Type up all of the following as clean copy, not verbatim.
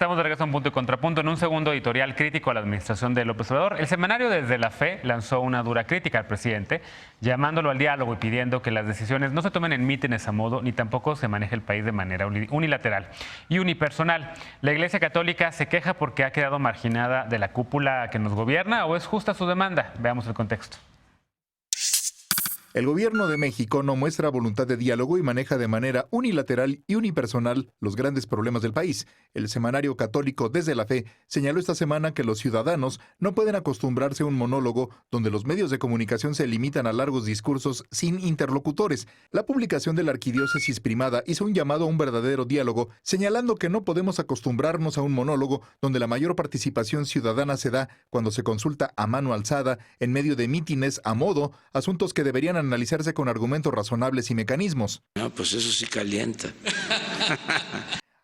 Estamos de regreso a un punto y contrapunto en un segundo editorial crítico a la administración de López Obrador. El semanario Desde la Fe lanzó una dura crítica al presidente, llamándolo al diálogo y pidiendo que las decisiones no se tomen en mítines a modo, ni tampoco se maneje el país de manera unilateral y unipersonal. La Iglesia Católica se queja porque ha quedado marginada de la cúpula que nos gobierna, ¿o es justa su demanda? Veamos el contexto. El gobierno de México no muestra voluntad de diálogo y maneja de manera unilateral y unipersonal los grandes problemas del país. El semanario católico Desde la Fe señaló esta semana que los ciudadanos no pueden acostumbrarse a un monólogo donde los medios de comunicación se limitan a largos discursos sin interlocutores. La publicación de la Arquidiócesis Primada hizo un llamado a un verdadero diálogo, señalando que no podemos acostumbrarnos a un monólogo donde la mayor participación ciudadana se da cuando se consulta a mano alzada en medio de mítines a modo, asuntos que deberían analizarse con argumentos razonables y mecanismos. No, pues eso sí calienta.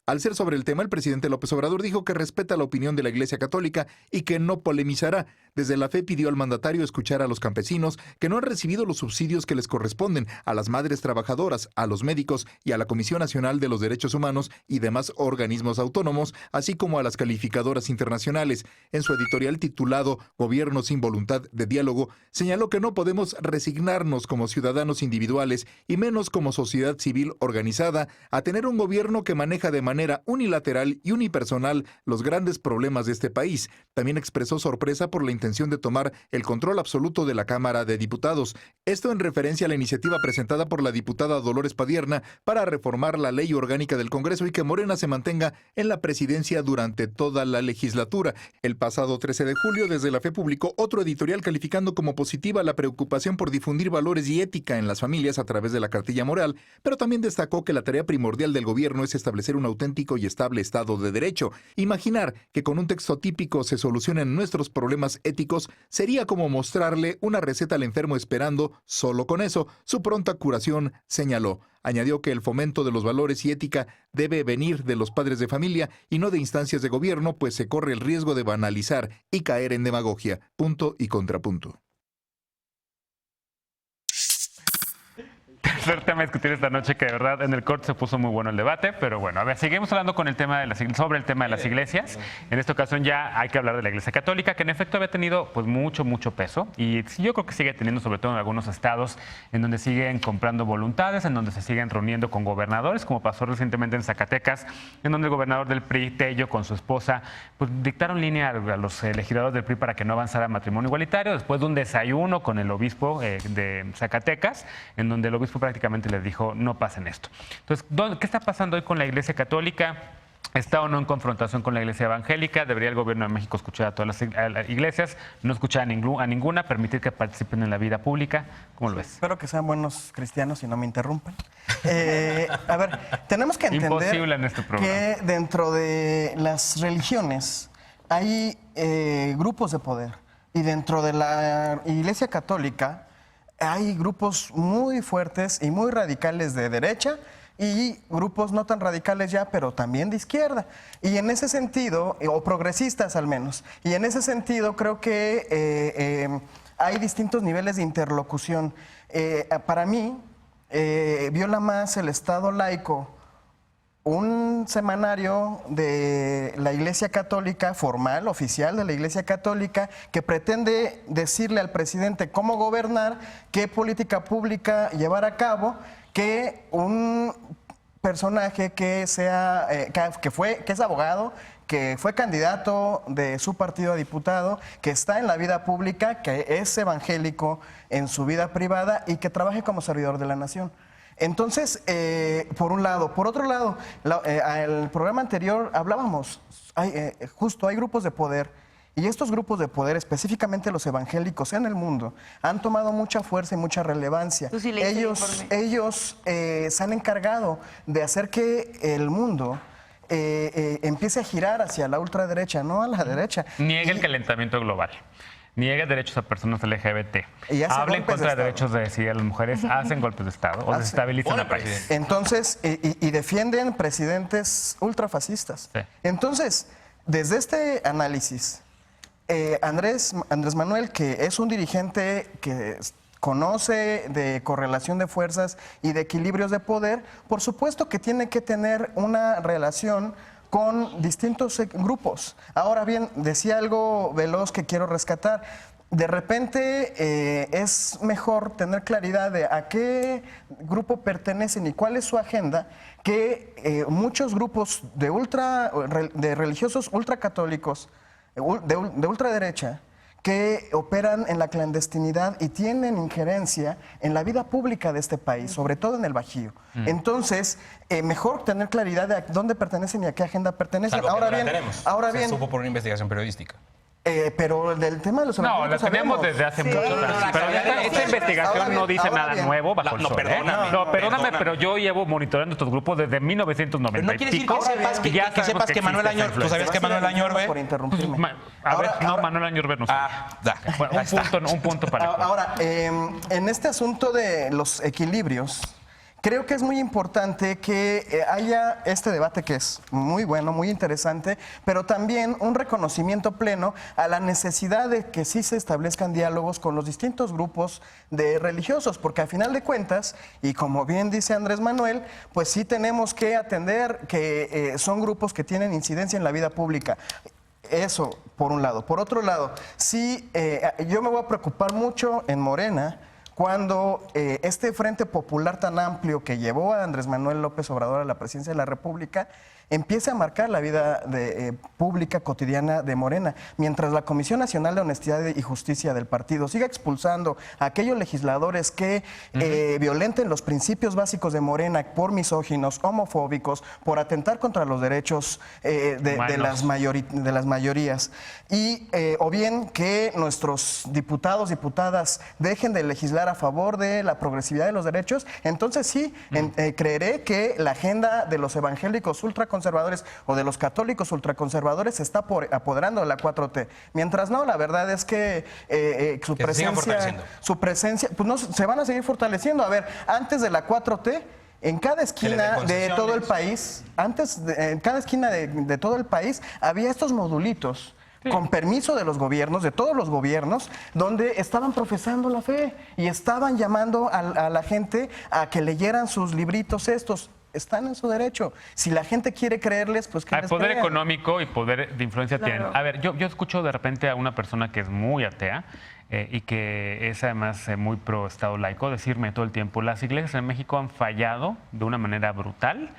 Al ser sobre el tema, el presidente López Obrador dijo que respeta la opinión de la Iglesia Católica y que no polemizará. Desde la Fe pidió al mandatario escuchar a los campesinos que no han recibido los subsidios que les corresponden, a las madres trabajadoras, a los médicos y a la Comisión Nacional de los Derechos Humanos y demás organismos autónomos, así como a las calificadoras internacionales. En su editorial titulado Gobierno sin voluntad de diálogo, señaló que no podemos resignarnos como ciudadanos individuales y menos como sociedad civil organizada a tener un gobierno que maneja de manera unilateral y unipersonal los grandes problemas de este país. También expresó sorpresa por la intención de tomar el control absoluto de la Cámara de Diputados. Esto en referencia a la iniciativa presentada por la diputada Dolores Padierna para reformar la ley orgánica del Congreso y que Morena se mantenga en la presidencia durante toda la legislatura. El pasado 13 de julio, Desde la Fe publicó otro editorial calificando como positiva la preocupación por difundir valores y ética en las familias a través de la cartilla moral, pero también destacó que la tarea primordial del gobierno es establecer un auténtico y estable Estado de Derecho. Imaginar que con un texto típico se solucionen nuestros problemas éticos sería como mostrarle una receta al enfermo esperando, solo con eso, su pronta curación, señaló. Añadió que el fomento de los valores y ética debe venir de los padres de familia y no de instancias de gobierno, pues se corre el riesgo de banalizar y caer en demagogia. Punto y contrapunto. Tercer tema a discutir esta noche, que de verdad en el corte se puso muy bueno el debate, pero bueno, a ver, seguimos hablando con el tema de sobre el tema de las iglesias. En esta ocasión ya hay que hablar de la Iglesia Católica, que en efecto había tenido pues mucho peso, y sí, yo creo que sigue teniendo, sobre todo en algunos estados en donde siguen comprando voluntades, en donde se siguen reuniendo con gobernadores, como pasó recientemente en Zacatecas, en donde el gobernador del PRI, Tello, con su esposa, pues dictaron línea a los legisladores del PRI para que no avanzara matrimonio igualitario, después de un desayuno con el obispo de Zacatecas, en donde el obispo prácticamente les dijo, no pasen esto. Entonces, ¿qué está pasando hoy con la Iglesia Católica? ¿Está o no en confrontación con la Iglesia Evangélica? ¿Debería el gobierno de México escuchar a todas las iglesias, no escuchar a ninguna, permitir que participen en la vida pública? ¿Cómo lo ves? Espero que sean buenos cristianos y no me interrumpan. A ver, tenemos que entender que dentro de las religiones hay grupos de poder, y dentro de la Iglesia Católica hay grupos muy fuertes y muy radicales de derecha y grupos no tan radicales ya, pero también de izquierda. Y en ese sentido, o progresistas al menos, y en ese sentido creo que hay distintos niveles de interlocución. Para mí, viola más el Estado laico un semanario de la Iglesia Católica, formal, oficial de la Iglesia Católica, que pretende decirle al presidente cómo gobernar, qué política pública llevar a cabo, que un personaje que sea, que es abogado, que fue candidato de su partido a diputado, que está en la vida pública, que es evangélico en su vida privada y que trabaje como servidor de la nación. Entonces, por un lado. Por otro lado, el programa anterior hablábamos, justo hay grupos de poder, y estos grupos de poder, específicamente los evangélicos en el mundo, han tomado mucha fuerza y mucha relevancia. Sí, ellos se han encargado de hacer que el mundo empiece a girar hacia la ultraderecha, no a la derecha. Niega el calentamiento global. Niega derechos a personas LGBT. Habla en contra de derechos de decidir a las mujeres, hacen golpes de Estado o desestabilizan al país. Entonces, y defienden presidentes ultrafascistas. Sí. Entonces, desde este análisis, Andrés Manuel, que es un dirigente que conoce de correlación de fuerzas y de equilibrios de poder, por supuesto que tiene que tener una relación con distintos grupos. Ahora bien, decía algo veloz que quiero rescatar. De repente es mejor tener claridad de a qué grupo pertenecen y cuál es su agenda, que muchos grupos de religiosos ultracatólicos, de ultraderecha, que operan en la clandestinidad y tienen injerencia en la vida pública de este país, sobre todo en el Bajío. Entonces, mejor tener claridad de a dónde pertenecen y a qué agenda pertenecen. Ahora bien, se supo por una investigación periodística. Pero del tema de los No, lo tenemos desde hace muchos años. Pero esta investigación no dice nada nuevo bajo el sol. Perdóname, pero yo llevo monitoreando estos grupos desde 1990. Pero no quiere decir que sepas que Manuel Añorbe... ¿Tú sabías que Manuel Añorbe? Por interrumpirme. Manuel Añorbe no sabe. Un punto para... Ahora, en este asunto de los equilibrios, creo que es muy importante que haya este debate que es muy bueno, muy interesante, pero también un reconocimiento pleno a la necesidad de que sí se establezcan diálogos con los distintos grupos de religiosos, porque al final de cuentas, y como bien dice Andrés Manuel, pues sí tenemos que atender que son grupos que tienen incidencia en la vida pública. Eso, por un lado. Por otro lado, sí, yo me voy a preocupar mucho en Morena cuando este Frente Popular tan amplio que llevó a Andrés Manuel López Obrador a la presidencia de la República empiece a marcar la vida pública cotidiana de Morena, mientras la Comisión Nacional de Honestidad y Justicia del partido siga expulsando a aquellos legisladores que violenten los principios básicos de Morena por misóginos, homofóbicos, por atentar contra los derechos de las mayorías, y o bien que nuestros diputados, diputadas dejen de legislar a favor de la progresividad de los derechos, entonces sí, creeré que la agenda de los evangélicos ultraconservadores o de los católicos ultraconservadores se está apoderando de la 4T. Mientras no, la verdad es que su presencia, pues no, se van a seguir fortaleciendo. A ver, antes de la 4T, en cada esquina de todo el país, en cada esquina de todo el país, había estos modulitos. Sí. Con permiso de los gobiernos, de todos los gobiernos, donde estaban profesando la fe y estaban llamando a la gente a que leyeran sus libritos estos. Están en su derecho. Si la gente quiere creerles, pues que les poder crean. Económico y poder de influencia tienen. A ver, yo escucho de repente a una persona que es muy atea y que es además muy pro Estado laico decirme todo el tiempo, las iglesias en México han fallado de una manera brutal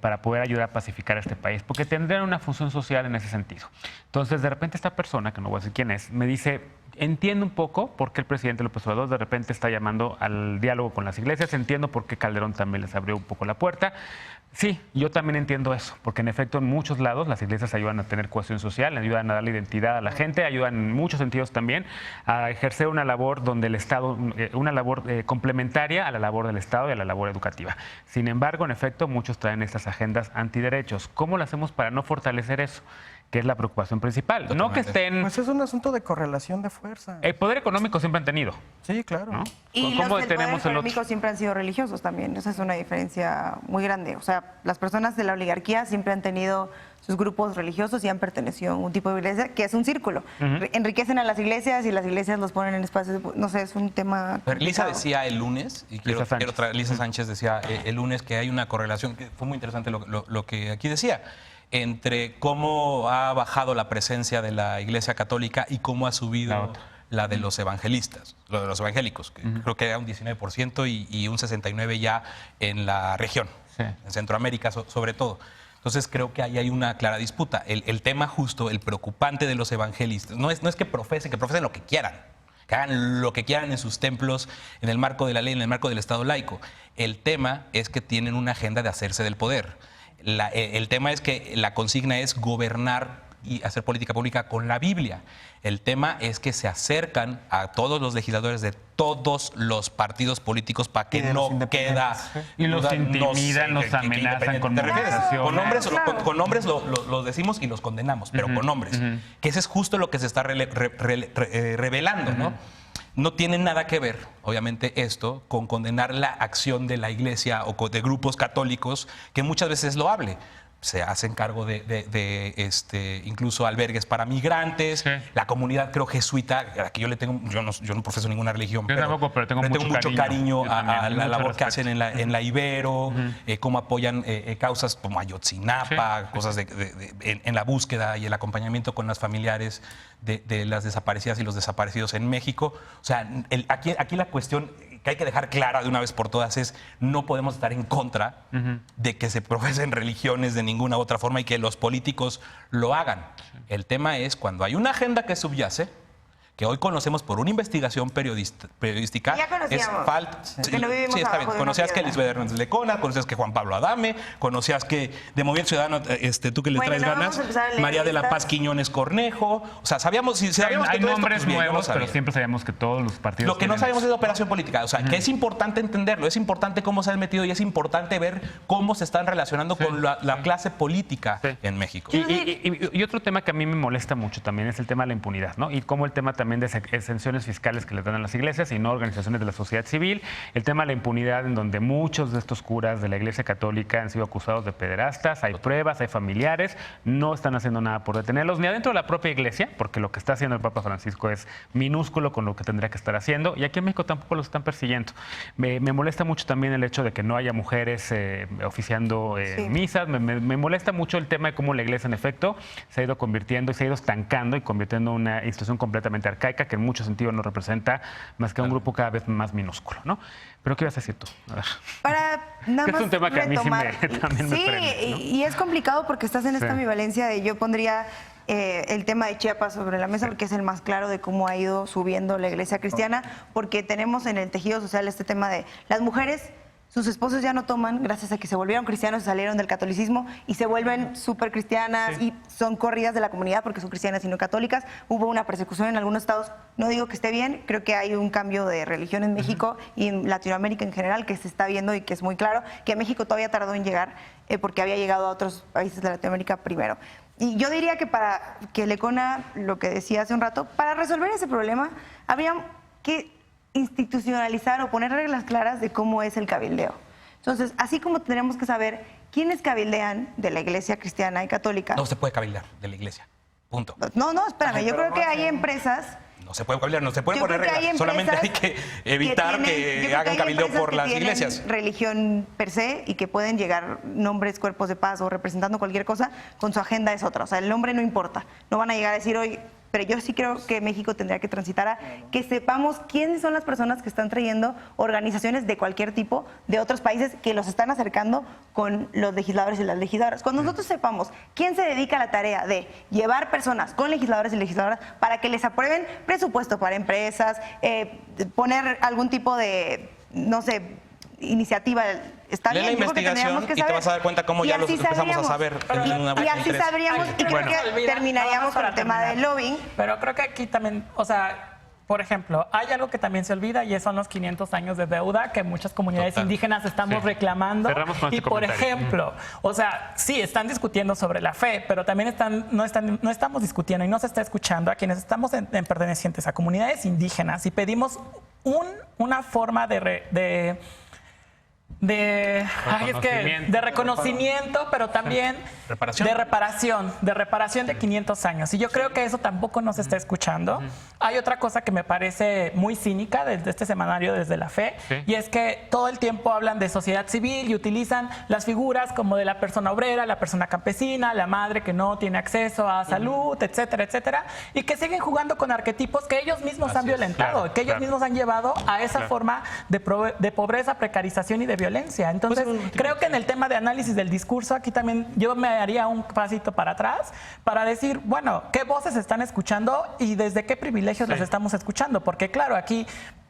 para poder ayudar a pacificar a este país, porque tendrían una función social en ese sentido. Entonces, de repente esta persona, que no voy a decir quién es, me dice, entiendo un poco por qué el presidente López Obrador de repente está llamando al diálogo con las iglesias, entiendo por qué Calderón también les abrió un poco la puerta. Sí, yo también entiendo eso, porque en efecto en muchos lados las iglesias ayudan a tener cohesión social, ayudan a darle identidad a la gente, ayudan en muchos sentidos también a ejercer una labor donde el Estado, una labor complementaria a la labor del Estado y a la labor educativa. Sin embargo, en efecto, muchos traen estas agendas antiderechos. ¿Cómo lo hacemos para no fortalecer eso? Que es la preocupación principal. Totalmente. No que estén... Pues es un asunto de correlación de fuerza. El poder económico siempre han tenido. Sí, claro. ¿No? Y los del poder económico siempre han sido religiosos también. Esa es una diferencia muy grande. O sea, las personas de la oligarquía siempre han tenido sus grupos religiosos y han pertenecido a un tipo de iglesia que es un círculo. Enriquecen a las iglesias y las iglesias los ponen en espacios... No sé, es un tema... Pero Lisa decía el lunes, y Lisa Sánchez decía el lunes que hay una correlación, que fue muy interesante lo que aquí decía, entre cómo ha bajado la presencia de la Iglesia Católica y cómo ha subido la de los evangelistas, lo de los evangélicos, que creo que era un 19% y un 69% ya en la región, en Centroamérica sobre todo. Entonces creo que ahí hay una clara disputa. El tema justo, el preocupante de los evangelistas, no es que profesen lo que quieran, que hagan lo que quieran en sus templos, en el marco de la ley, en el marco del Estado laico. El tema es que tienen una agenda de hacerse del poder. El tema es que la consigna es gobernar y hacer política pública con la Biblia. El tema es que se acercan a todos los legisladores de todos los partidos políticos para que no queda... Y los intimidan, los amenazan con movilizaciones. Con nombres lo decimos y los condenamos, pero con nombres. Que ese es justo lo que se está revelando, ¿no? No tiene nada que ver, obviamente, esto con condenar la acción de la Iglesia o de grupos católicos, que muchas veces es loable. se hacen cargo de incluso albergues para migrantes, la comunidad creo jesuita, a la que yo no profeso ninguna religión, pero tengo mucho cariño a la labor que hacen en la Ibero, cómo apoyan causas como Ayotzinapa, cosas en la búsqueda y el acompañamiento con las familiares de las desaparecidas y los desaparecidos en México. O sea, aquí la cuestión que hay que dejar clara de una vez por todas es no podemos estar en contra de que se profesen religiones de ninguna otra forma y que los políticos lo hagan. El tema es cuando hay una agenda que subyace, que hoy conocemos por una investigación periodística. Ya conocíamos. Está bien. Conocías que Lisbeth Hernández Lecona, conocías que Juan Pablo Adame, conocías que de Movimiento Ciudadano, tú que le traes ganas, María de la Paz Quiñones Cornejo. O sea, sabíamos que hay todo nombres esto, nuevos, pero siempre sabíamos que todos los partidos. Lo que no sabemos es de operación política. O sea, que es importante entenderlo, es importante cómo se han metido y es importante ver cómo se están relacionando con la clase política en México. Y otro tema que a mí me molesta mucho también es el tema de la impunidad, ¿no? Y cómo el tema también de exenciones fiscales que le dan a las iglesias y no organizaciones de la sociedad civil, el tema de la impunidad en donde muchos de estos curas de la Iglesia Católica han sido acusados de pederastas, hay pruebas, hay familiares, no están haciendo nada por detenerlos, ni adentro de la propia Iglesia, porque lo que está haciendo el Papa Francisco es minúsculo con lo que tendría que estar haciendo, y aquí en México tampoco los están persiguiendo. Me molesta mucho también el hecho de que no haya mujeres oficiando misas, me molesta mucho el tema de cómo la Iglesia en efecto se ha ido convirtiendo y se ha ido estancando y convirtiendo en una institución completamente arcaica que en muchos sentidos no representa más que a un grupo cada vez más minúsculo, ¿no? Pero ¿qué ibas a decir tú? A ver. Para nada más es un tema que retomar. a mí también me prende, ¿no? Y es complicado porque estás en esta ambivalencia de yo pondría el tema de Chiapas sobre la mesa porque es el más claro de cómo ha ido subiendo la Iglesia cristiana, porque tenemos en el tejido social este tema de las mujeres. Sus esposos ya no toman, gracias a que se volvieron cristianos, se salieron del catolicismo y se vuelven súper cristianas y son corridas de la comunidad porque son cristianas y no católicas. Hubo una persecución en algunos estados. No digo que esté bien, creo que hay un cambio de religión en México y en Latinoamérica en general que se está viendo y que es muy claro, que México todavía tardó en llegar porque había llegado a otros países de Latinoamérica primero. Y yo diría que para que Lecona, lo que decía hace un rato, para resolver ese problema, habría que institucionalizar o poner reglas claras de cómo es el cabildeo. Entonces, así como tenemos que saber quiénes cabildean de la Iglesia cristiana y católica. No se puede cabildear de la Iglesia. Punto. No, espérame. Yo creo que hay empresas. No se puede cabildear, no se puede poner reglas. Solamente hay que evitar que hagan cabildeo por las iglesias. Religión per se y que pueden llegar nombres, cuerpos de paz o representando cualquier cosa, con su agenda es otra. O sea, el nombre no importa. No van a llegar a decir hoy. Pero yo sí creo que México tendría que transitar a que sepamos quiénes son las personas que están trayendo organizaciones de cualquier tipo de otros países que los están acercando con los legisladores y las legisladoras. Cuando nosotros sepamos quién se dedica a la tarea de llevar personas con legisladores y legisladoras para que les aprueben presupuesto para empresas, poner algún tipo de, no sé, iniciativa. Está Lee bien, la investigación y te vas a dar cuenta cómo ya los empezamos a saber. Y así sabríamos y creo que terminaríamos con el tema del lobbying. Pero creo que aquí también, o sea, por ejemplo, hay algo que también se olvida y son los 500 años de deuda que muchas comunidades indígenas estamos reclamando. Y por ejemplo, o sea, sí, están discutiendo sobre la fe, pero también no estamos discutiendo y no se está escuchando a quienes estamos pertenecientes a comunidades indígenas y pedimos una forma de reconocimiento, pero también de reparación de 500 años. Y yo creo que eso tampoco nos está escuchando. Hay otra cosa que me parece muy cínica desde este semanario, desde la fe, y es que todo el tiempo hablan de sociedad civil y utilizan las figuras como de la persona obrera, la persona campesina, la madre que no tiene acceso a salud, etcétera, etcétera, y que siguen jugando con arquetipos que ellos mismos han violentado, que ellos mismos han llevado a esa forma de pobreza, precarización y de violencia. Entonces, creo que en el tema de análisis del discurso, aquí también yo me haría un pasito para atrás para decir, bueno, ¿qué voces están escuchando y desde qué privilegios las estamos escuchando? Porque, claro, aquí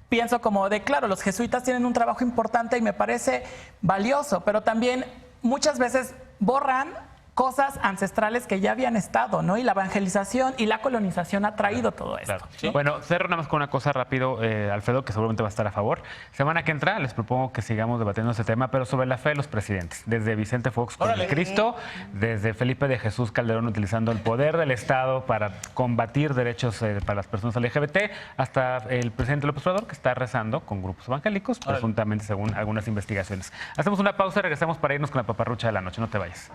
pienso como de, claro, los jesuitas tienen un trabajo importante y me parece valioso, pero también muchas veces borran cosas ancestrales que ya habían estado, ¿no? Y la evangelización y la colonización ha traído todo esto. Claro. ¿Sí? Bueno, cierro nada más con una cosa rápido, Alfredo, que seguramente va a estar a favor. Semana que entra les propongo que sigamos debatiendo este tema, pero sobre la fe de los presidentes. Desde Vicente Fox con el Cristo, desde Felipe de Jesús Calderón utilizando el poder del Estado para combatir derechos para las personas LGBT, hasta el presidente López Obrador, que está rezando con grupos evangélicos, presuntamente según algunas investigaciones. Hacemos una pausa y regresamos para irnos con la paparrucha de la noche. No te vayas.